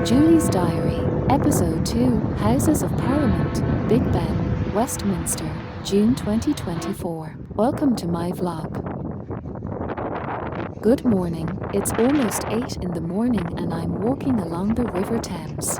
Julie's Diary, Episode 2, Houses of Parliament, Big Ben, Westminster, June 2024. Welcome to my vlog. Good morning, it's almost 8 in the morning and I'm walking along the River Thames.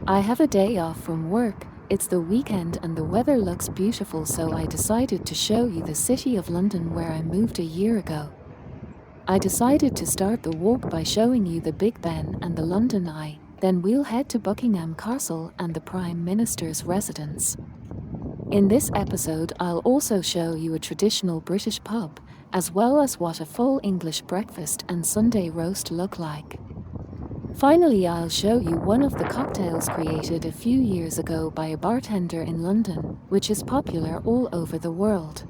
I have a day off from work, it's the weekend and the weather looks beautiful, so I decided to show you the City of London where I moved a year ago. I decided to start the walk by showing you the Big Ben and the London Eye, then we'll head to Buckingham Castle and the Prime Minister's residence. In this episode I'll also show you a traditional British pub, as well as what a full English breakfast and Sunday roast look like. Finally, I'll show you one of the cocktails created a few years ago by a bartender in London, which is popular all over the world.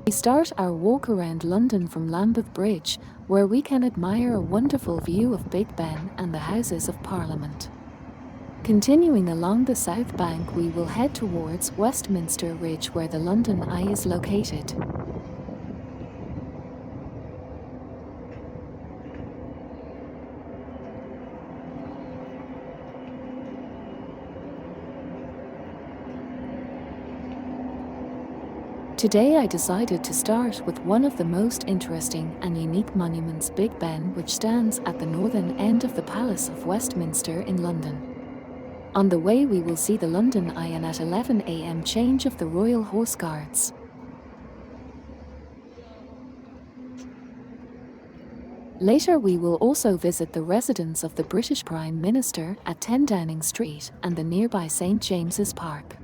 We start our walk around London from Lambeth Bridge, where we can admire a wonderful view of Big Ben and the Houses of Parliament. Continuing along the south bank, we will head towards Westminster Ridge, where the London Eye is located. Today I decided to start with one of the most interesting and unique monuments, Big Ben, which stands at the northern end of the Palace of Westminster in London. On the way we will see the London Eye and at 11 AM change of the Royal Horse Guards. Later we will also visit the residence of the British Prime Minister at 10 Downing Street and the nearby St James's Park.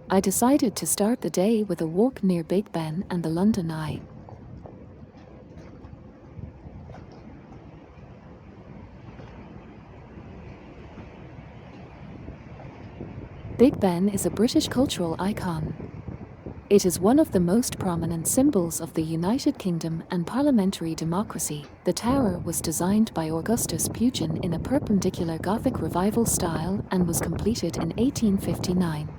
I decided to start the day with a walk near Big Ben and the London Eye. Big Ben is a British cultural icon. It is one of the most prominent symbols of the United Kingdom and parliamentary democracy. The tower was designed by Augustus Pugin in a perpendicular Gothic revival style and was completed in 1859.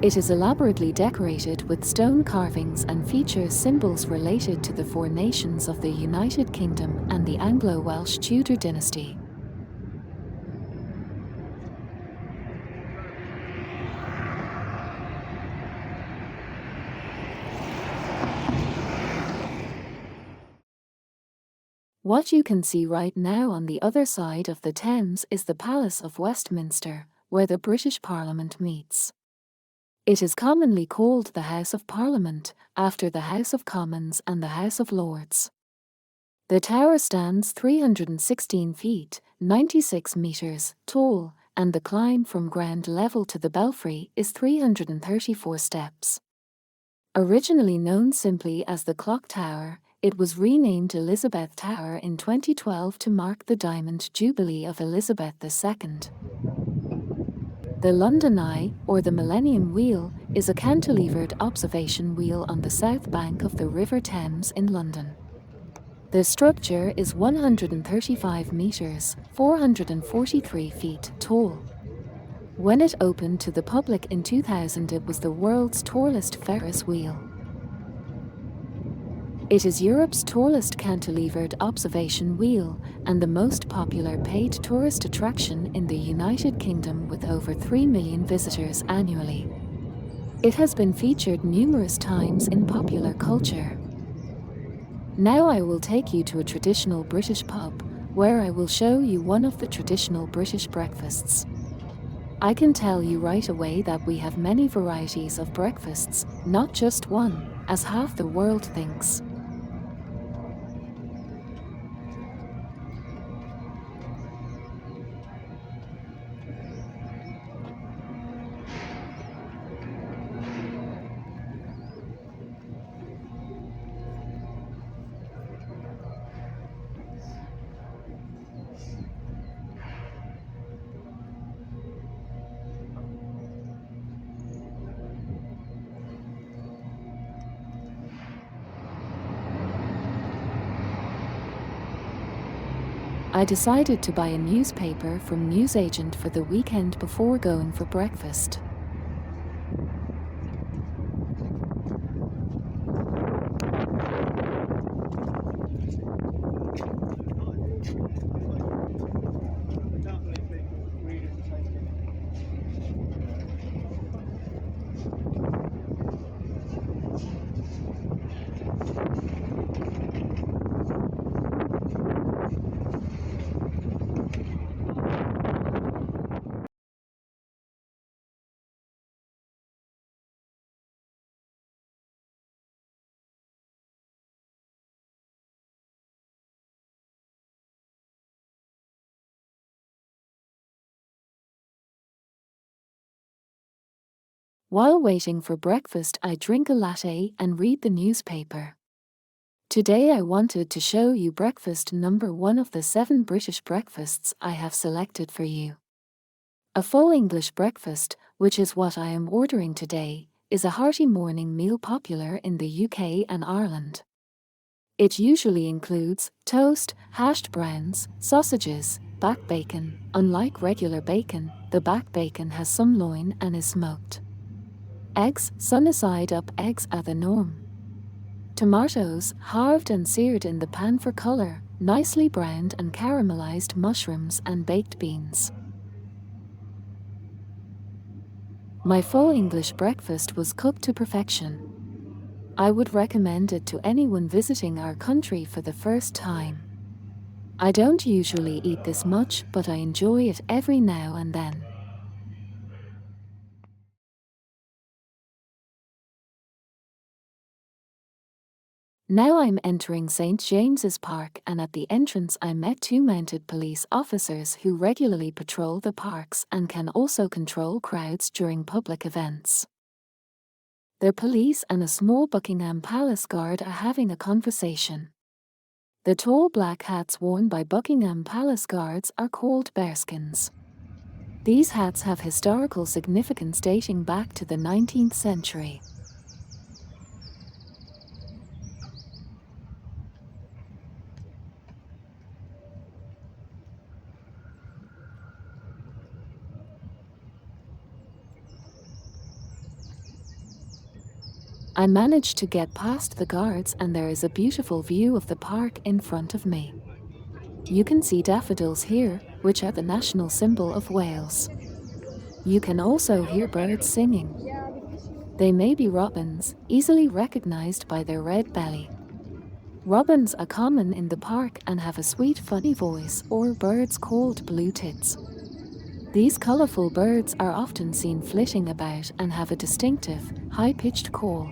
It is elaborately decorated with stone carvings and features symbols related to the four nations of the United Kingdom and the Anglo-Welsh Tudor dynasty. What you can see right now on the other side of the Thames is the Palace of Westminster, where the British Parliament meets. It is commonly called the House of Parliament, after the House of Commons and the House of Lords. The tower stands 316 feet, 96 metres, tall, and the climb from ground level to the belfry is 334 steps. Originally known simply as the Clock Tower, it was renamed Elizabeth Tower in 2012 to mark the Diamond Jubilee of Elizabeth II. The London Eye, or the Millennium Wheel, is a cantilevered observation wheel on the south bank of the River Thames in London. The structure is 135 metres, 443 feet tall. When it opened to the public in 2000, it was the world's tallest Ferris wheel. It is Europe's tallest cantilevered observation wheel and the most popular paid tourist attraction in the United Kingdom, with over 3 million visitors annually. It has been featured numerous times in popular culture. Now I will take you to a traditional British pub, where I will show you one of the traditional British breakfasts. I can tell you right away that we have many varieties of breakfasts, not just one, as half the world thinks. I decided to buy a newspaper from newsagent for the weekend before going for breakfast. While waiting for breakfast, I drink a latte and read the newspaper. Today I wanted to show you breakfast number 1 of the 7 British breakfasts I have selected for you. A full English breakfast, which is what I am ordering today, is a hearty morning meal popular in the UK and Ireland. It usually includes toast, hashed browns, sausages, back bacon. Unlike regular bacon, the back bacon has some loin and is smoked. Eggs, sunny-side-up eggs are the norm. Tomatoes, halved and seared in the pan for color, nicely browned and caramelized mushrooms and baked beans. My full English breakfast was cooked to perfection. I would recommend it to anyone visiting our country for the first time. I don't usually eat this much, but I enjoy it every now and then. Now I'm entering St. James's Park, and at the entrance I met 2 mounted police officers who regularly patrol the parks and can also control crowds during public events. The police and a small Buckingham Palace guard are having a conversation. The tall black hats worn by Buckingham Palace guards are called bearskins. These hats have historical significance dating back to the 19th century. I managed to get past the guards, and there is a beautiful view of the park in front of me. You can see daffodils here, which are the national symbol of Wales. You can also hear birds singing. They may be robins, easily recognized by their red belly. Robins are common in the park and have a sweet funny voice, or birds called blue tits. These colorful birds are often seen flitting about and have a distinctive, high-pitched call.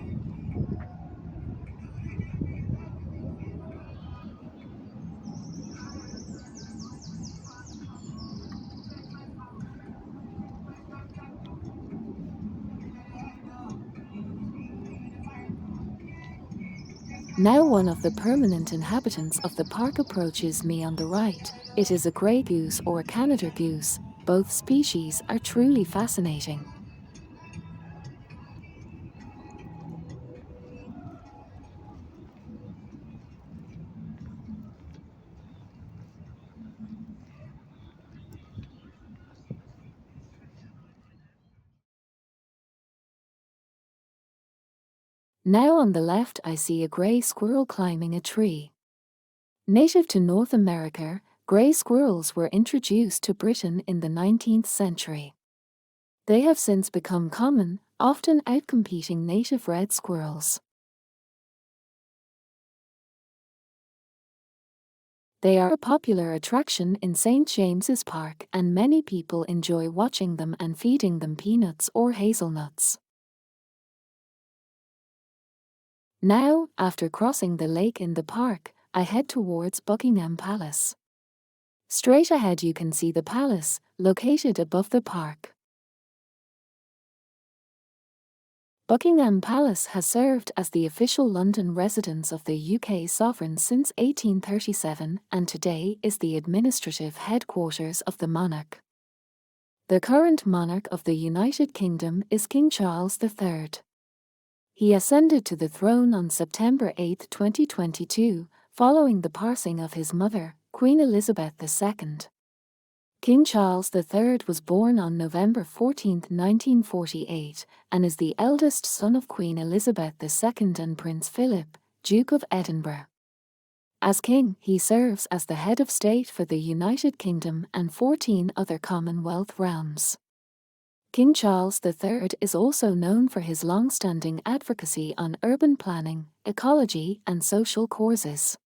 Now one of the permanent inhabitants of the park approaches me on the right. It is a grey goose or Canada goose. Both species are truly fascinating. Now on the left I see a grey squirrel climbing a tree. Native to North America, grey squirrels were introduced to Britain in the 19th century. They have since become common, often outcompeting native red squirrels. They are a popular attraction in St. James's Park, and many people enjoy watching them and feeding them peanuts or hazelnuts. Now, after crossing the lake in the park, I head towards Buckingham Palace. Straight ahead you can see the palace, located above the park. Buckingham Palace has served as the official London residence of the UK sovereign since 1837 and today is the administrative headquarters of the monarch. The current monarch of the United Kingdom is King Charles III. He ascended to the throne on September 8, 2022, following the passing of his mother, Queen Elizabeth II. King Charles III was born on November 14, 1948, and is the eldest son of Queen Elizabeth II and Prince Philip, Duke of Edinburgh. As king, he serves as the head of state for the United Kingdom and 14 other Commonwealth realms. King Charles III is also known for his long-standing advocacy on urban planning, ecology, and social causes.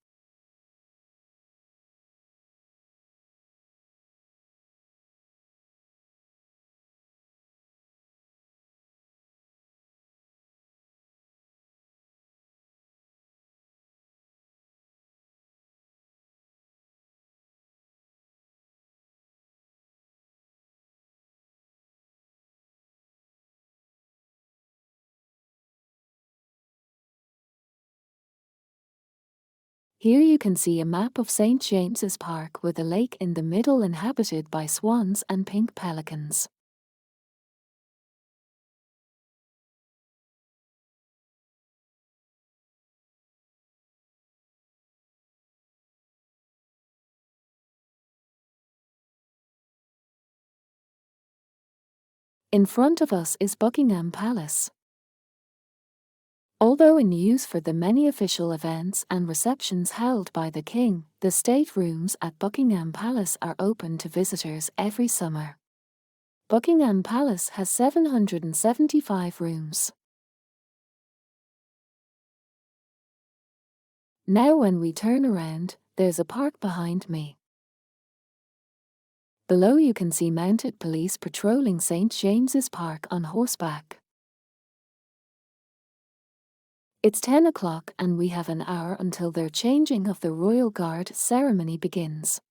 Here you can see a map of St. James's Park with a lake in the middle inhabited by swans and pink pelicans. In front of us is Buckingham Palace. Although in use for the many official events and receptions held by the King, the state rooms at Buckingham Palace are open to visitors every summer. Buckingham Palace has 775 rooms. Now when we turn around, there's a park behind me. Below you can see mounted police patrolling St. James's Park on horseback. It's 10 o'clock and we have an hour until their changing of the Royal Guard ceremony begins.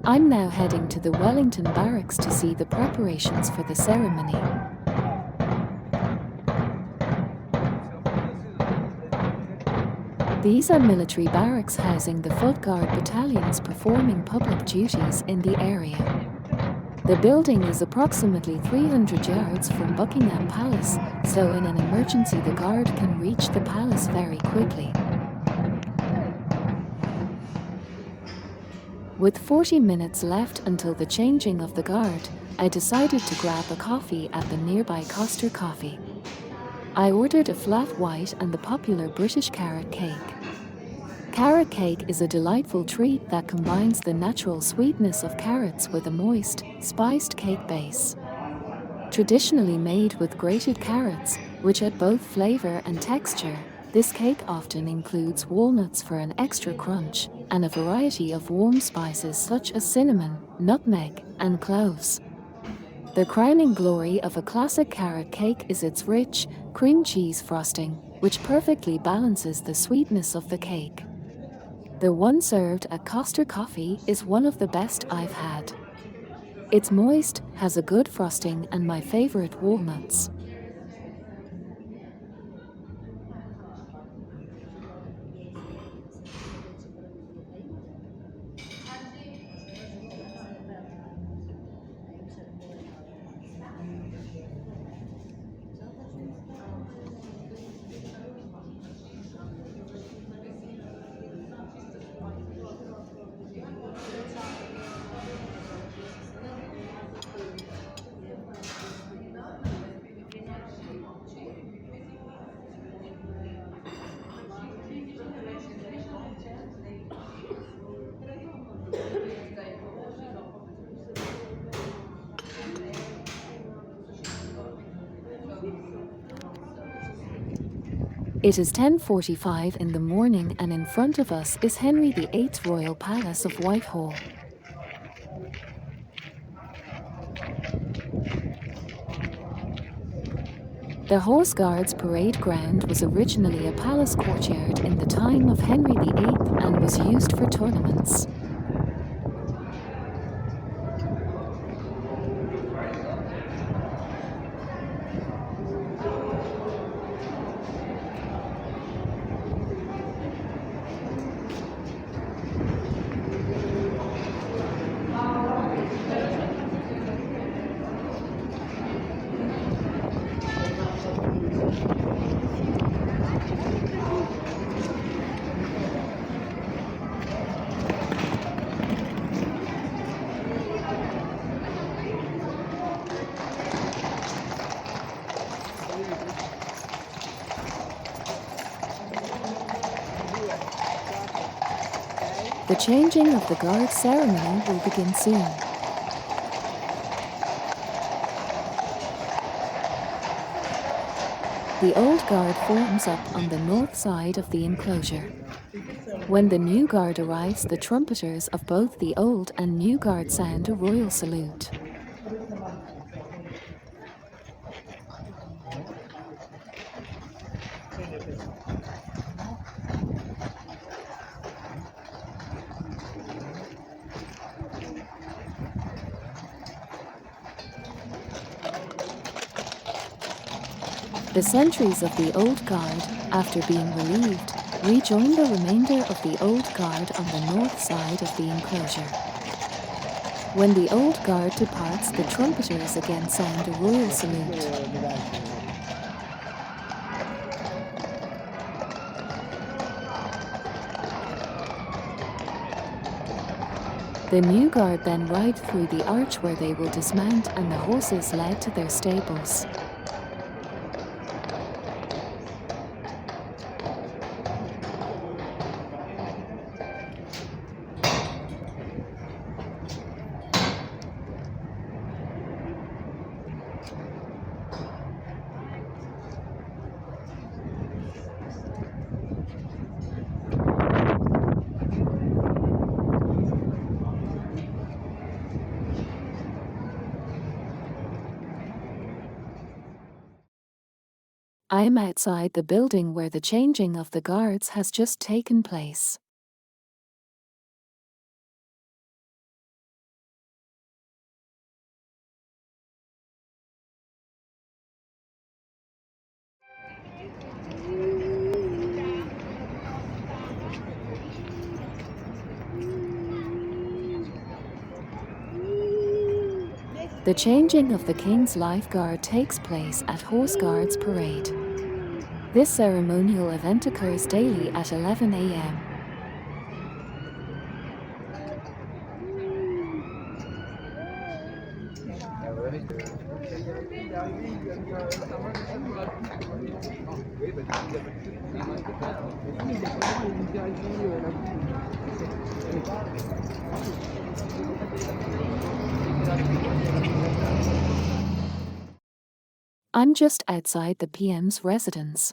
I'm now heading to the Wellington Barracks to see the preparations for the ceremony. These are military barracks housing the Foot Guard battalions performing public duties in the area. The building is approximately 300 yards from Buckingham Palace, so in an emergency the Guard can reach the palace very quickly. With 40 minutes left until the changing of the Guard, I decided to grab a coffee at the nearby Costa Coffee. I ordered a flat white and the popular British carrot cake. Carrot cake is a delightful treat that combines the natural sweetness of carrots with a moist, spiced cake base. Traditionally made with grated carrots, which add both flavor and texture, this cake often includes walnuts for an extra crunch, and a variety of warm spices such as cinnamon, nutmeg, and cloves. The crowning glory of a classic carrot cake is its rich, cream cheese frosting, which perfectly balances the sweetness of the cake. The one served at Costa Coffee is one of the best I've had. It's moist, has a good frosting, and my favorite walnuts. It is 10:45 in the morning and in front of us is Henry VIII's Royal Palace of Whitehall. The Horse Guards parade ground was originally a palace courtyard in the time of Henry VIII and was used for tournaments. The changing of the guard ceremony will begin soon. The old guard forms up on the north side of the enclosure. When the new guard arrives, the trumpeters of both the old and new guard sound a royal salute. The sentries of the old guard, after being relieved, We join the remainder of the Old Guard on the north side of the enclosure. When the Old Guard departs, the trumpeters again sound a royal salute. The new guard then ride through the arch where they will dismount and the horses led to their stables. I am outside the building where the changing of the guards has just taken place. The changing of the King's Life Guard takes place at Horse Guards Parade. This ceremonial event occurs daily at 11 a.m. I'm just outside the PM's residence.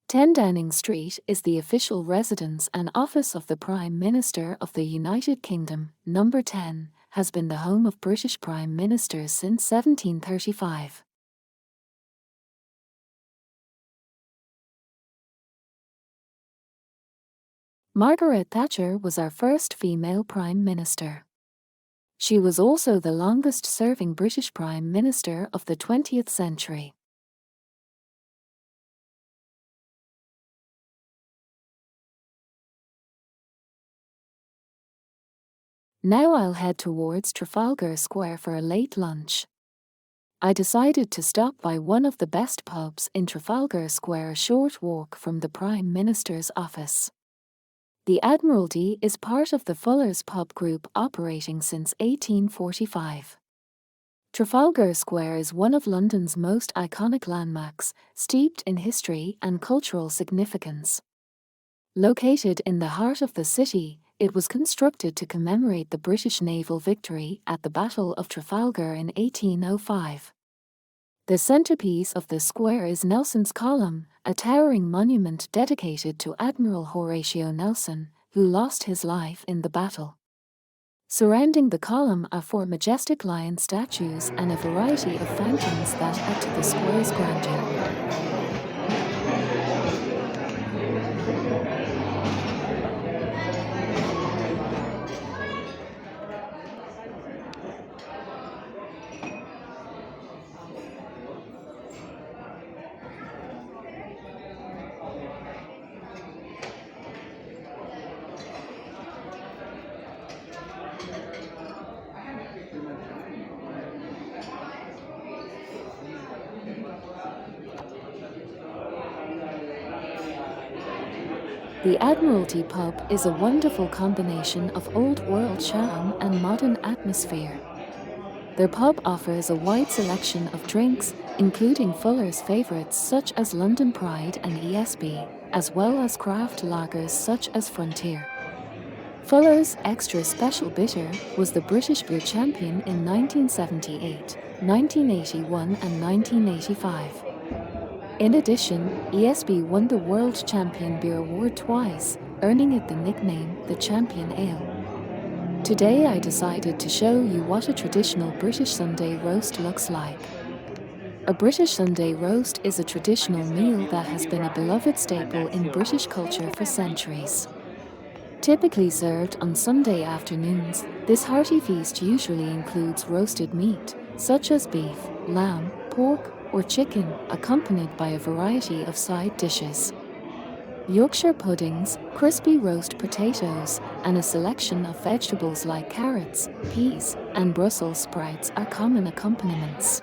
10 Downing Street is the official residence and office of the Prime Minister of the United Kingdom. Number 10 has been the home of British Prime Ministers since 1735. Margaret Thatcher was our first female Prime Minister. She was also the longest-serving British Prime Minister of the 20th century. Now I'll head towards Trafalgar Square for a late lunch. I decided to stop by one of the best pubs in Trafalgar Square, a short walk from the Prime Minister's office. The Admiralty is part of the Fuller's Pub Group operating since 1845. Trafalgar Square is one of London's most iconic landmarks, steeped in history and cultural significance. Located in the heart of the city, it was constructed to commemorate the British naval victory at the Battle of Trafalgar in 1805. The centrepiece of the square is Nelson's Column, a towering monument dedicated to Admiral Horatio Nelson, who lost his life in the battle. Surrounding the column are 4 majestic lion statues and a variety of fountains that add to the square's grandeur. The Admiralty Pub is a wonderful combination of old-world charm and modern atmosphere. Their pub offers a wide selection of drinks, including Fuller's favourites such as London Pride and ESB, as well as craft lagers such as Frontier. Fuller's Extra Special Bitter was the British beer champion in 1978, 1981 and 1985. In addition, ESB won the World Champion Beer Award twice, earning it the nickname the Champion Ale. Today I decided to show you what a traditional British Sunday roast looks like. A British Sunday roast is a traditional meal that has been a beloved staple in British culture for centuries. Typically served on Sunday afternoons, this hearty feast usually includes roasted meat, such as beef, lamb, pork, or chicken, accompanied by a variety of side dishes. Yorkshire puddings, crispy roast potatoes, and a selection of vegetables like carrots, peas, and Brussels sprouts are common accompaniments.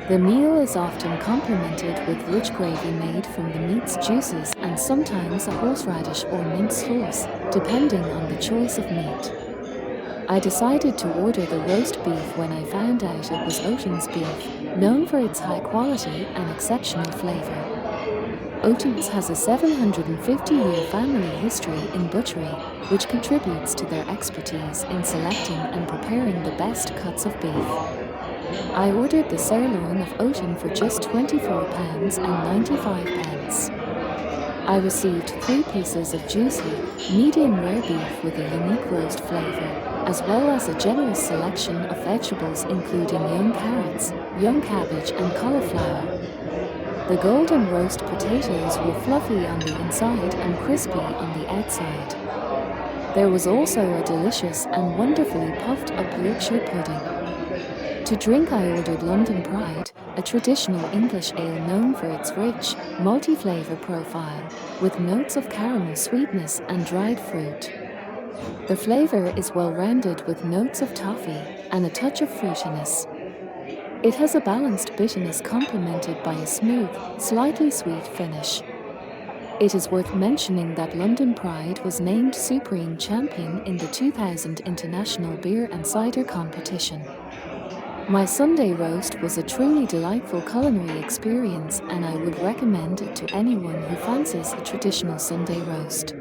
The meal is often complemented with rich gravy made from the meat's juices and sometimes a horseradish or mint sauce, depending on the choice of meat. I decided to order the roast beef when I found out it was Oaton's beef, known for its high quality and exceptional flavour. Oaton's has a 750-year family history in butchery, which contributes to their expertise in selecting and preparing the best cuts of beef. I ordered the sirloin of Oaton for just £24.95. I received 3 pieces of juicy, medium rare beef with a unique roast flavour, as well as a generous selection of vegetables including young carrots, young cabbage and cauliflower. The golden roast potatoes were fluffy on the inside and crispy on the outside. There was also a delicious and wonderfully puffed up Yorkshire pudding. To drink I ordered London Pride, a traditional English ale known for its rich, multi-flavour profile, with notes of caramel sweetness and dried fruit. The flavour is well-rounded with notes of toffee and a touch of fruitiness. It has a balanced bitterness complemented by a smooth, slightly sweet finish. It is worth mentioning that London Pride was named Supreme Champion in the 2000 International Beer and Cider Competition. My Sunday roast was a truly delightful culinary experience, and I would recommend it to anyone who fancies a traditional Sunday roast.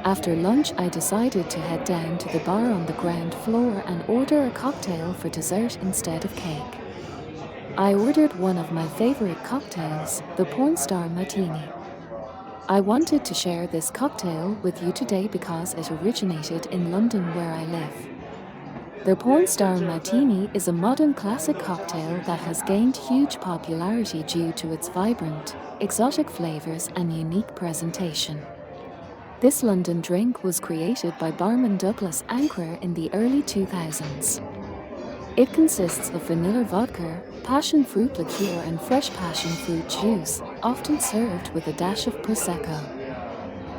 After lunch, I decided to head down to the bar on the ground floor and order a cocktail for dessert instead of cake. I ordered one of my favorite cocktails, the Porn Star Martini. I wanted to share this cocktail with you today because it originated in London where I live. The Porn Star Martini is a modern classic cocktail that has gained huge popularity due to its vibrant, exotic flavors and unique presentation. This London drink was created by barman Douglas Anchor in the early 2000s. It consists of vanilla vodka, passion fruit liqueur and fresh passion fruit juice, often served with a dash of Prosecco.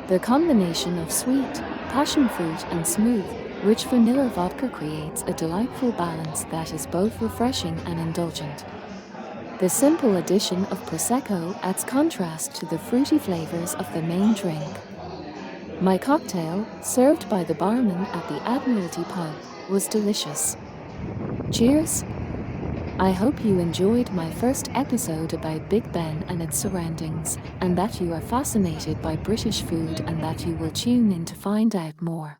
The combination of sweet, passion fruit and smooth, rich vanilla vodka creates a delightful balance that is both refreshing and indulgent. The simple addition of Prosecco adds contrast to the fruity flavors of the main drink. My cocktail, served by the barman at the Admiralty pub, was delicious. Cheers! I hope you enjoyed my first episode about Big Ben and its surroundings, and that you are fascinated by British food and that you will tune in to find out more.